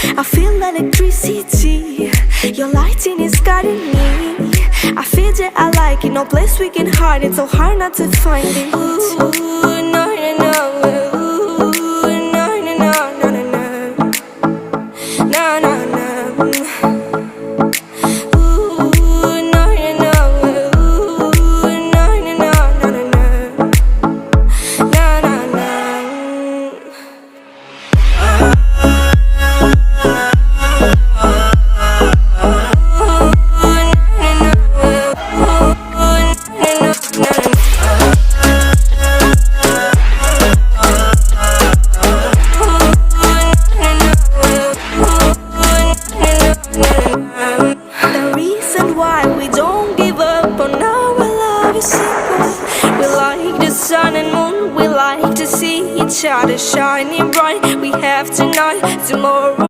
I feel electricity. Your lighting is guiding me. I feel that I like it. No place we can hide it. So hard not to find it. Ooh, no, no, no. Ooh, no, no, no, no, no, no. No, no, no. We like the sun and moon, we like to see each other shining bright. We have tonight, tomorrow.